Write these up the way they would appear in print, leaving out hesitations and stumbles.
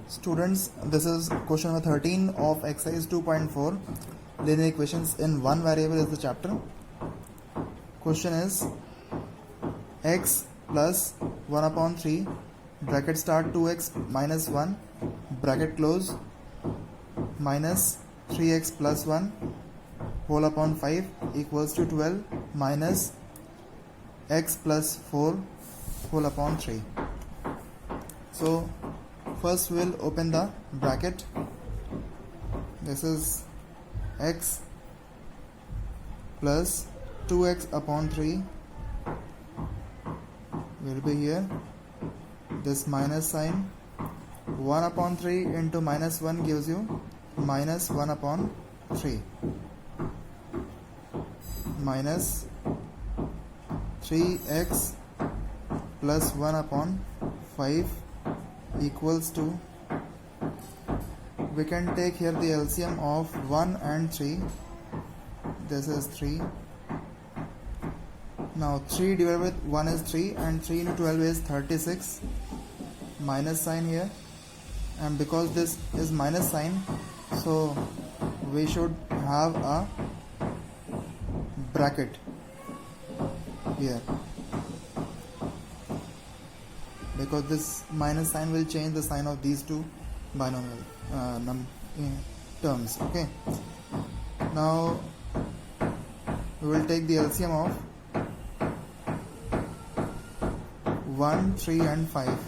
Students, this is question number 13 of exercise 2.4. Linear equations in one variable is the chapter. Question is x plus 1 upon 3 bracket start 2x minus 1 bracket close minus 3x plus 1 whole upon 5 equals to 12 minus x plus 4 whole upon 3. So first we'll open the bracket. This is x plus 2x upon 3 will be here. This minus sign, 1 upon 3 into minus 1 gives you minus 1 upon 3 minus 3x plus 1 upon 5 equals to, we can take here the LCM of 1 and 3. This is 3. Now 3 divided with 1 is 3 and 3 into 12 is 36. Minus sign here, and because this is minus sign, so we should have a bracket here, because this minus sign will change the sign of these two binomial terms. Okay, now we will take the LCM of 1, 3 and 5.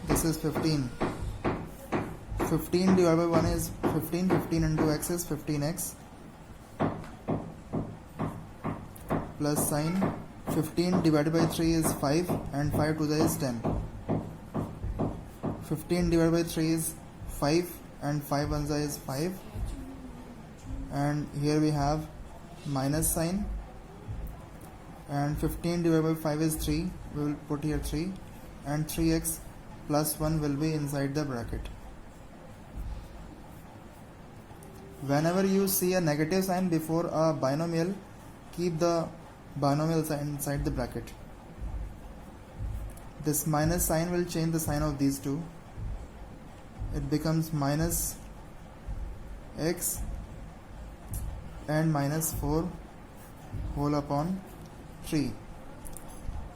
This is 15. 15 divided by 1 is 15. 15 into x is 15x plus sign. 15 divided by 3 is 5 and 5 to the is 10. 15 divided by 3 is 5 and 5 1 is 5, and here we have minus sign, and 15 divided by 5 is 3. We will put here 3, and 3x plus 1 will be inside the bracket. Whenever you see a negative sign before a binomial, keep the binomial sign inside the bracket. This minus sign will change the sign of these two. It becomes minus x and minus 4 whole upon 3.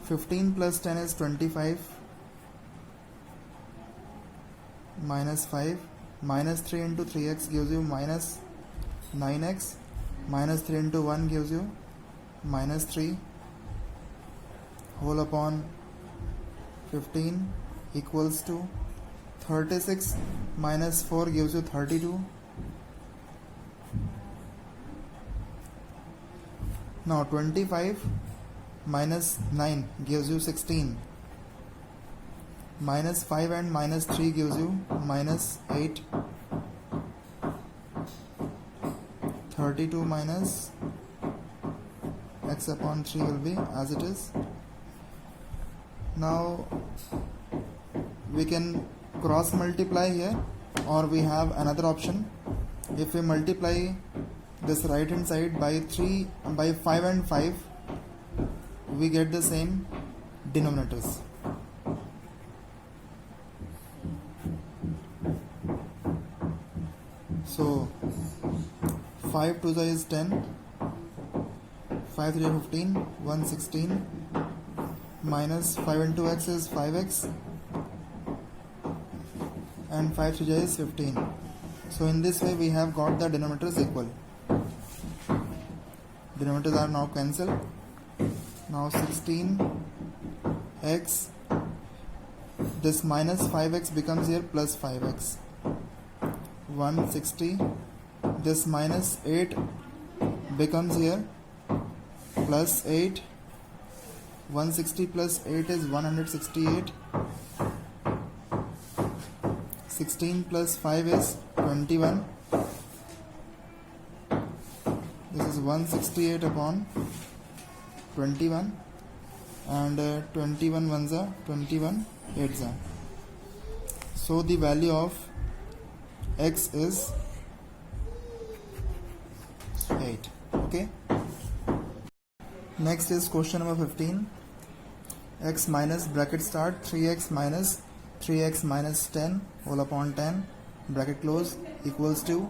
15 plus 10 is 25 minus 5 minus 3 into 3x gives you minus 9x minus 3 into 1 gives you minus 3 whole upon 15 equals to 36 minus 4 gives you 32. Now 25 minus 9 gives you 16. Minus 5 and minus 3 gives you minus 8. 32 minus x upon 3 will be as it is. Now we can cross multiply here, or we have another option. If we multiply this right hand side by 5 and 5, we get the same denominators. So 5 to the is 10, 5 3 15, 116 minus 5 into x is 5x and 5 3 is 15. So in this way we have got the denominators equal. Denominators are now cancelled. Now 16x, this minus 5x becomes here plus 5x. 160, this minus 8 becomes here plus 8. 160 plus 8 is 168. 16 plus 5 is 21. This is 168 upon 21, and 21 ones are 21 8s are. So the value of x is 8. Okay. Next is question number 15. X minus bracket start 3x minus 3x minus 10 whole upon 10 bracket close equals to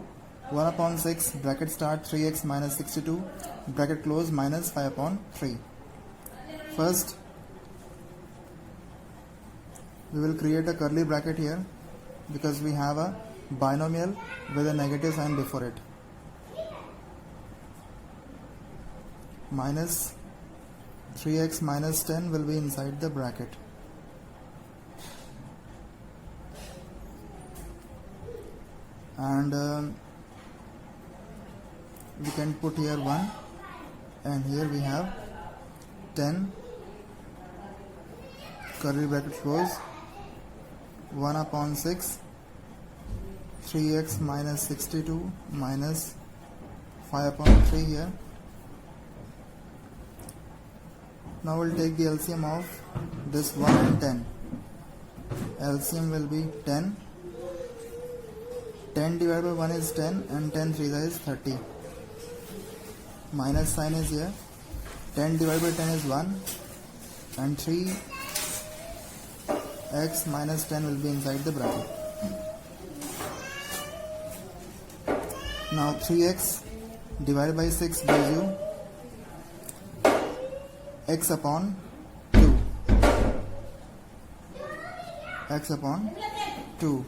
1 upon 6 bracket start 3x minus 62 bracket close minus 5 upon 3. First we will create a curly bracket here because we have a binomial with a negative sign before it. Minus 3x minus 10 will be inside the bracket. And we can put here 1, and here we have 10 curly bracket close 1 upon 6 3x minus 62 minus 5 upon 3 here. Now we'll take the LCM of this 1 and 10. LCM will be 10. 10 divided by 1 is 10 and 10 3 is 30. Minus sign is here. 10 divided by 10 is 1 and 3x minus 10 will be inside the bracket. Now 3x divided by 6 gives you x upon 2. X upon 2.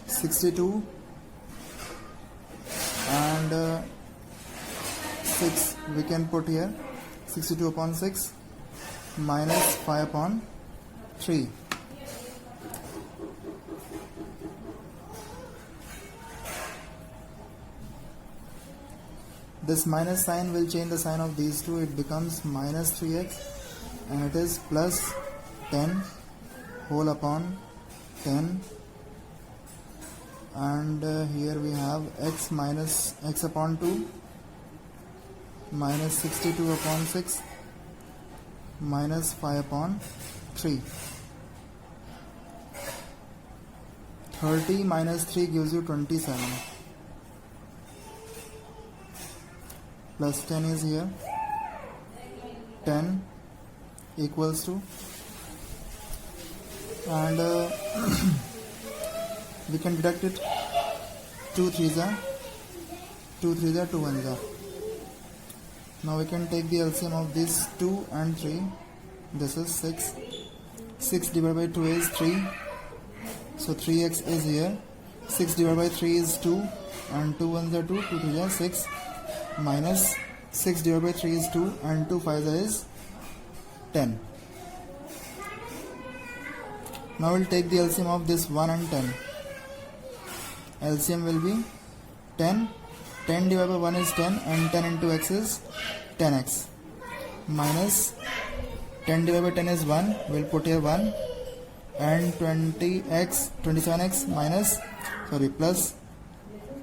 62 and 6 we can put here 62 upon 6 minus 5 upon 3. This minus sign will change the sign of these two. It becomes minus 3x and it is plus 10 whole upon 10, and here we have x minus x upon 2 minus 62 upon 6 minus 5 upon 3. 30 minus 3 gives you 27. Plus 10 is here. 10 equals to, and we can deduct it. 2 3s are 2 3s are 2 1s are. Now we can take the LCM of these 2 and 3. This is 6. 6 divided by 2 is 3. So 3x is here. 6 divided by 3 is 2 and 2 1s are 2. 2 3s are 6 minus 6 divided by 3 is 2 and 2 5s is 10. Now we'll take the LCM of this 1 and 10. LCM will be 10. 10 divided by 1 is 10 and 10 into x is 10x minus 10 divided by 10 is 1. We'll put here 1 and 20x 27x minus plus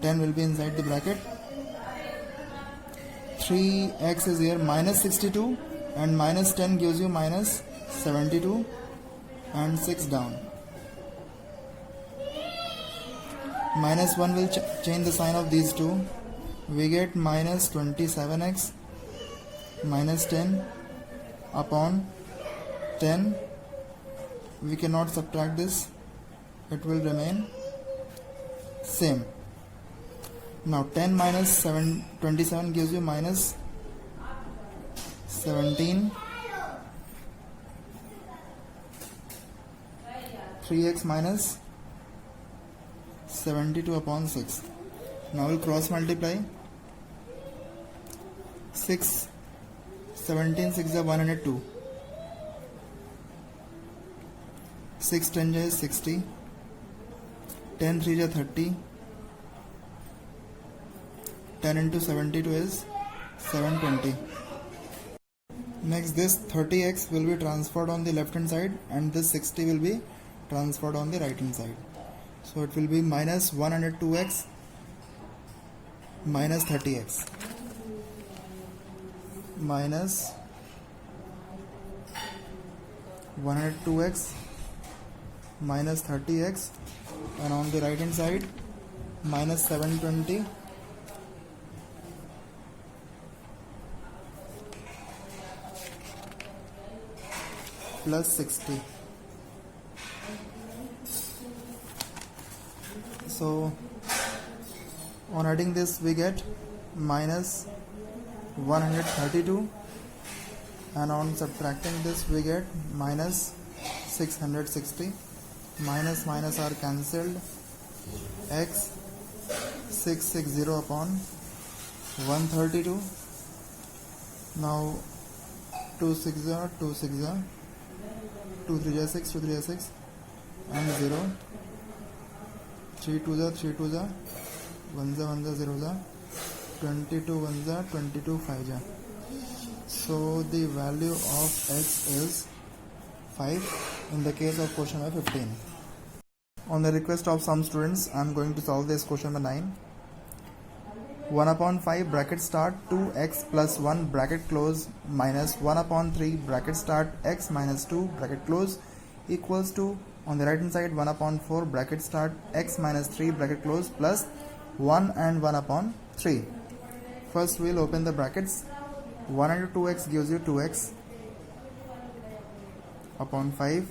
10 will be inside the bracket. 3x is here minus 62 and minus 10 gives you minus 72 and 6 down. Minus 1 will change the sign of these two. We get minus 27x minus 10 upon 10. We cannot subtract this. It will remain same. Now 10 minus 27 gives you minus 17. 3x minus 72 upon 6. Now we'll cross multiply. 6 17 6 are 102. 6 10 is 60. 10 3 is 30. 10 into 72 is 720. Next, this 30x will be transferred on the left hand side and this 60 will be transferred on the right hand side. So it will be minus 102x minus 30x minus 102x minus 30x, and on the right hand side minus 720 plus 60. So on adding this we get minus 132, and on subtracting this we get minus 660. Minus minus are cancelled. X 660 upon 132. Now 2 6 are 2 6 are 2 3 are 6, 2 3 are 6, and 0. 3 2 are 3 2 are 1 1 0 are 22 1 are 22 5 are. So the value of x is 5 in the case of question number 15. On the request of some students, I am going to solve this question number 9. 1 upon 5 bracket start 2x plus 1 bracket close minus 1 upon 3 bracket start x minus 2 bracket close equals to, on the right hand side, 1 upon 4 bracket start x minus 3 bracket close plus 1 and 1 upon 3. First we will open the brackets. 1 into 2x gives you 2x upon 5.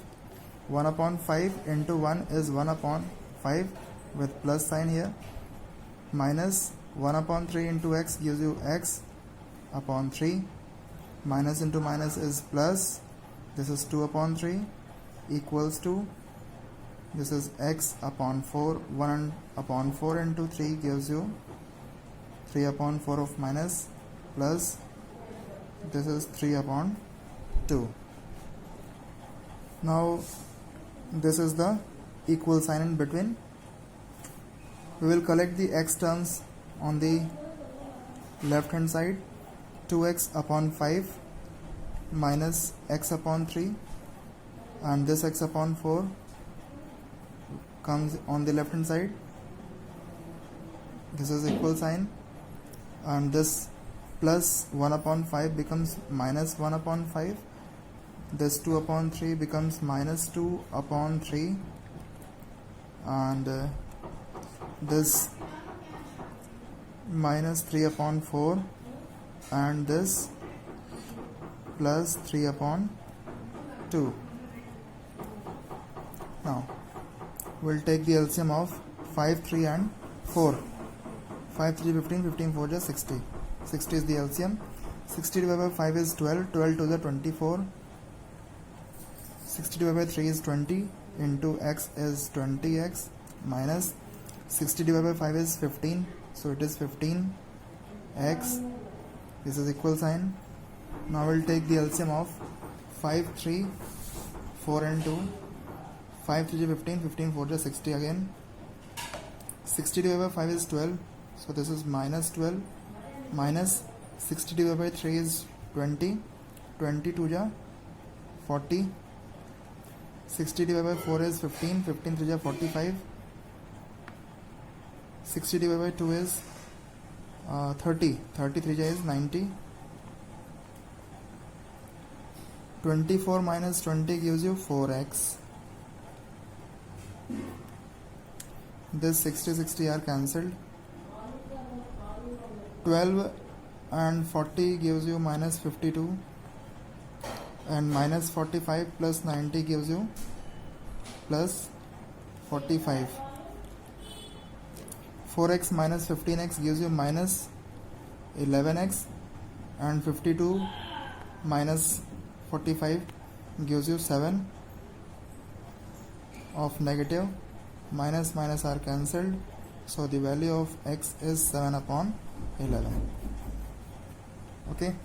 1 upon 5 into 1 is 1 upon 5 with plus sign here, minus 1 upon 3 into x gives you x upon 3. Minus into minus is plus. This is 2 upon 3 equals to, this is x upon 4. 1 upon 4 into 3 gives you 3 upon 4 of minus, plus this is 3 upon 2. Now this is the equal sign in between. We will collect the x terms on the left hand side. 2x upon 5 minus x upon 3, and this x upon 4 comes on the left hand side. This is equal sign, and this plus 1 upon 5 becomes minus 1 upon 5. This 2 upon 3 becomes minus 2 upon 3, and this minus 3 upon 4, and this plus 3 upon 2. Now we'll take the LCM of 5, 3 and 4. 5 3 15, 15 4 is 60. 60 is the LCM. 60 divided by 5 is 12, 12 to the 24. 60 divided by 3 is 20, into x is 20x, minus 60 divided by 5 is 15, so it is 15x. This is equal sign. Now we'll take the LCM of 5 3 4 and 2. 5 3 is 15, 15 4 is 60 again. 60 divided by 5 is 12, so this is minus 12, minus 60 divided by 3 is 20, 20 2 is 40. 60 divided by 4 is 15, 15 3 is 45. 60 divided by 2 is 30, 33 is 90. 24 minus 20 gives you 4x. This 60 60 are cancelled. 12 and 40 gives you minus 52, and minus 45 plus 90 gives you plus 45. 4x minus 15x gives you minus 11x, and 52 minus 45 gives you 7 of negative. Minus minus are cancelled, so the value of x is 7 upon 11. Okay.